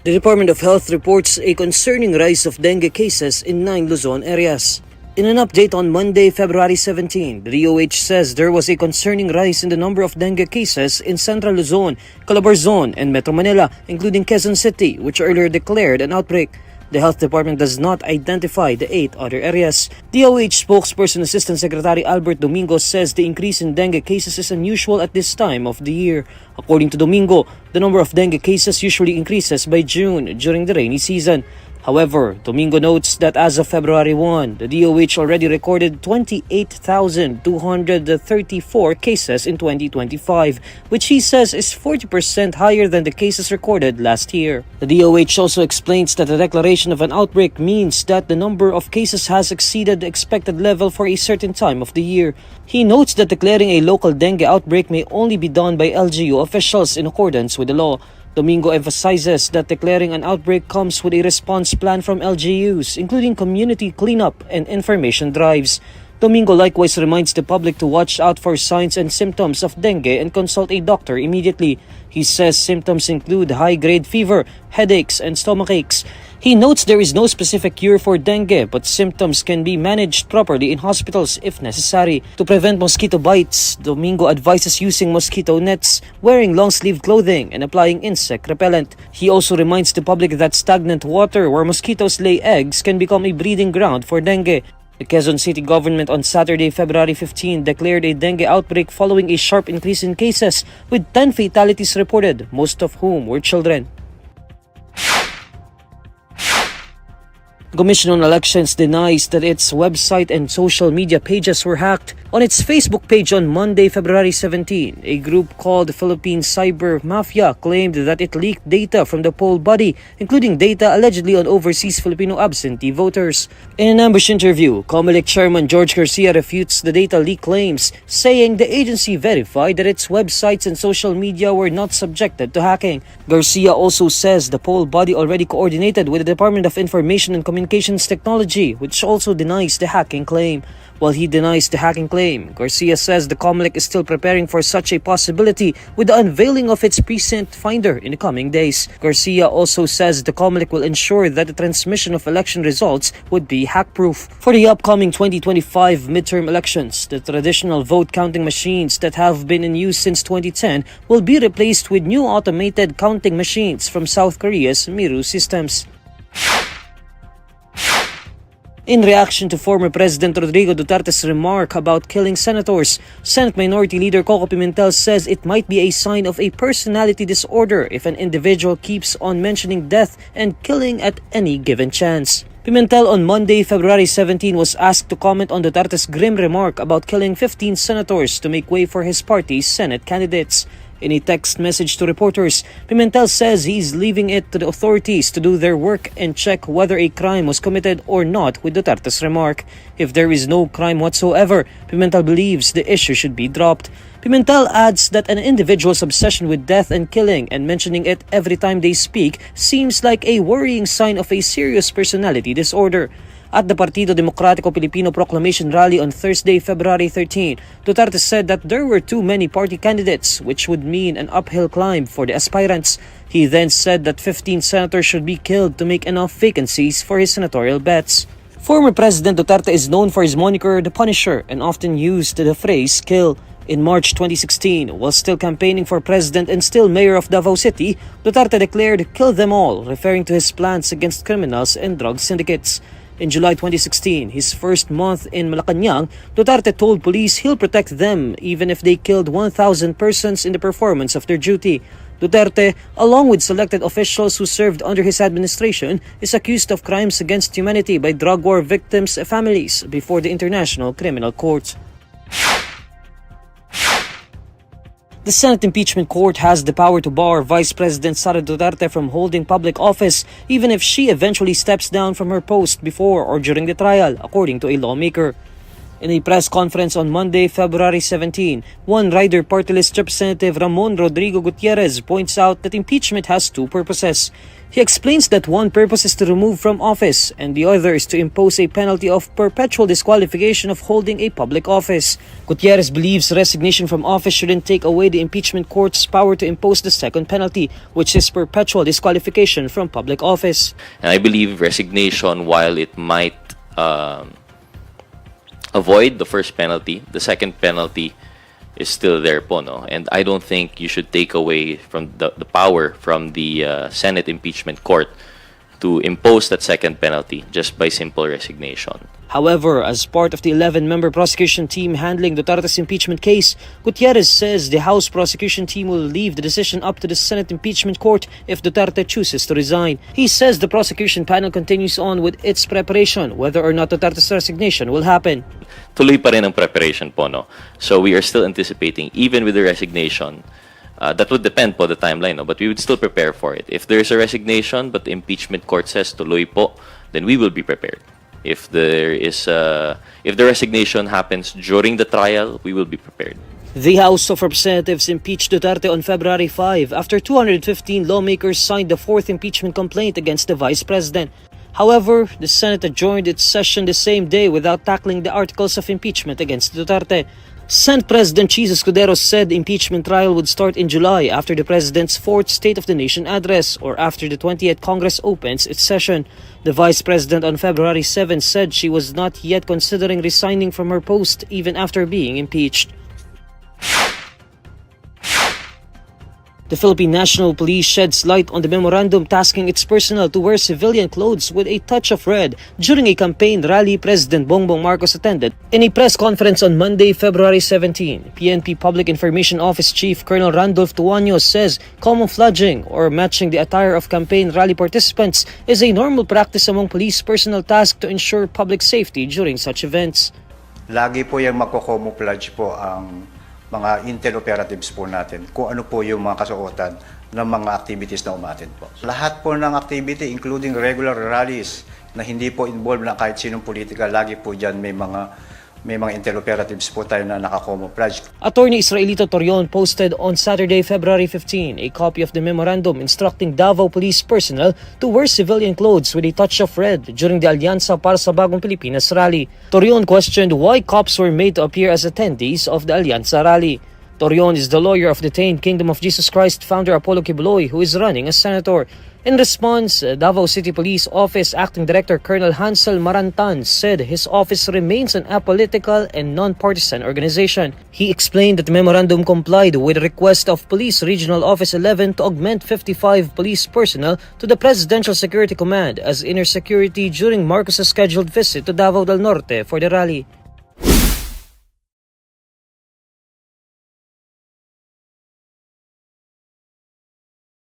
The Department of Health reports a concerning rise of dengue cases in 9 Luzon areas. In an update on Monday, February 17, the DOH says there was a concerning rise in the number of dengue cases in Central Luzon, Calabarzon, and Metro Manila, including Quezon City, which earlier declared an outbreak. The Health Department does not identify the 8 other areas. DOH spokesperson Assistant Secretary Albert Domingo says the increase in dengue cases is unusual at this time of the year. According to Domingo, the number of dengue cases usually increases by June during the rainy season. However, Domingo notes that as of February 1, the DOH already recorded 28,234 cases in 2025, which he says is 40% higher than the cases recorded last year. The DOH also explains that the declaration of an outbreak means that the number of cases has exceeded the expected level for a certain time of the year. He notes that declaring a local dengue outbreak may only be done by LGU officials in accordance with the law. Domingo emphasizes that declaring an outbreak comes with a response plan from LGUs, including community cleanup and information drives. Domingo likewise reminds the public to watch out for signs and symptoms of dengue and consult a doctor immediately. He says symptoms include high-grade fever, headaches, and stomachaches. He notes there is no specific cure for dengue, but symptoms can be managed properly in hospitals if necessary. To prevent mosquito bites, Domingo advises using mosquito nets, wearing long-sleeved clothing, and applying insect repellent. He also reminds the public that stagnant water where mosquitoes lay eggs can become a breeding ground for dengue. The Quezon City government on Saturday, February 15, declared a dengue outbreak following a sharp increase in cases, with 10 fatalities reported, most of whom were children. The Commission on Elections denies that its website and social media pages were hacked. On its Facebook page on Monday, February 17, a group called Philippine Cyber Mafia claimed that it leaked data from the poll body, including data allegedly on overseas Filipino absentee voters. In an ambush interview, Comelec Chairman George Garcia refutes the data leak claims, saying the agency verified that its websites and social media were not subjected to hacking. Garcia also says the poll body already coordinated with the Department of Information and Communications Technology, which also denies the hacking claim. While he denies the hacking claim, Garcia says the Comelec is still preparing for such a possibility with the unveiling of its precinct finder in the coming days. Garcia also says the Comelec will ensure that the transmission of election results would be hack-proof. For the upcoming 2025 midterm elections, the traditional vote counting machines that have been in use since 2010 will be replaced with new automated counting machines from South Korea's Miru systems. In reaction to former President Rodrigo Duterte's remark about killing senators, Senate Minority Leader Coco Pimentel says it might be a sign of a personality disorder if an individual keeps on mentioning death and killing at any given chance. Pimentel on Monday, February 17 was asked to comment on Duterte's grim remark about killing 15 senators to make way for his party's Senate candidates. In a text message to reporters, Pimentel says he's leaving it to the authorities to do their work and check whether a crime was committed or not with Duterte's remark. If there is no crime whatsoever, Pimentel believes the issue should be dropped. Pimentel adds that an individual's obsession with death and killing and mentioning it every time they speak seems like a worrying sign of a serious personality disorder. At the Partido Demokratiko Pilipino proclamation rally on Thursday, February 13, Duterte said that there were too many party candidates, which would mean an uphill climb for the aspirants. He then said that 15 senators should be killed to make enough vacancies for his senatorial bets. Former President Duterte is known for his moniker, The Punisher, and often used the phrase kill. In March 2016, while still campaigning for president and still mayor of Davao City, Duterte declared, "Kill them all," referring to his plans against criminals and drug syndicates. In July 2016, his first month in Malacanang, Duterte told police he'll protect them even if they killed 1,000 persons in the performance of their duty. Duterte, along with selected officials who served under his administration, is accused of crimes against humanity by drug war victims' families before the International Criminal Court. The Senate Impeachment Court has the power to bar Vice President Sara Duterte from holding public office even if she eventually steps down from her post before or during the trial, according to a lawmaker. In a press conference on Monday, February 17, One Rider Party List Representative Ramon Rodrigo Gutierrez points out that impeachment has two purposes. He explains that one purpose is to remove from office and the other is to impose a penalty of perpetual disqualification of holding a public office. Gutierrez believes resignation from office shouldn't take away the impeachment court's power to impose the second penalty, which is perpetual disqualification from public office. And I believe resignation, while it might avoid the first penalty, the second penalty is still there po, no? And I don't think you should take away from the power from the Senate Impeachment Court to impose that second penalty just by simple resignation. However, as part of the 11-member prosecution team handling Duterte's impeachment case, Gutierrez says the House prosecution team will leave the decision up to the Senate Impeachment Court if Duterte chooses to resign. He says the prosecution panel continues on with its preparation whether or not Duterte's resignation will happen. Tuloy pa rin ang preparation po, no? So we are still anticipating, even with the resignation, that would depend po the timeline, no? But we would still prepare for it. If there's a resignation but the impeachment court says tuloy po, then we will be prepared. If the resignation happens during the trial, we will be prepared. The House of Representatives impeached Duterte on February 5 after 215 lawmakers signed the fourth impeachment complaint against the Vice President. However, the Senate adjourned its session the same day without tackling the articles of impeachment against Duterte. Senate President Chis Escudero said the impeachment trial would start in July after the President's fourth State of the Nation address or after the 20th Congress opens its session. The Vice President on February 7 said she was not yet considering resigning from her post even after being impeached. The Philippine National Police sheds light on the memorandum tasking its personnel to wear civilian clothes with a touch of red during a campaign rally President Bongbong Marcos attended. In a press conference on Monday, February 17, PNP Public Information Office Chief Colonel Randolph Tuanyo says camouflaging or matching the attire of campaign rally participants is a normal practice among police personnel tasked to ensure public safety during such events. Lagi po yung magko-camouflage po ang mga intel operatives po natin kung ano po yung mga kasuotan ng mga activities na umatin po. Lahat po ng activity, including regular rallies na hindi po involved na kahit sinong politika, lagi po dyan may mga intel operatives po tayo na naka-camouflage. Attorney Israelito Torion posted on Saturday, February 15, a copy of the memorandum instructing Davao police personnel to wear civilian clothes with a touch of red during the Alyansa para sa Bagong Pilipinas rally. Torion questioned why cops were made to appear as attendees of the Alyansa rally. Torion is the lawyer of detained Kingdom of Jesus Christ founder Apollo Kibuloy, who is running as senator. In response, Davao City Police Office Acting Director Colonel Hansel Marantan said his office remains an apolitical and non-partisan organization. He explained that the memorandum complied with the request of Police Regional Office 11 to augment 55 police personnel to the Presidential Security Command as inner security during Marcos' scheduled visit to Davao del Norte for the rally.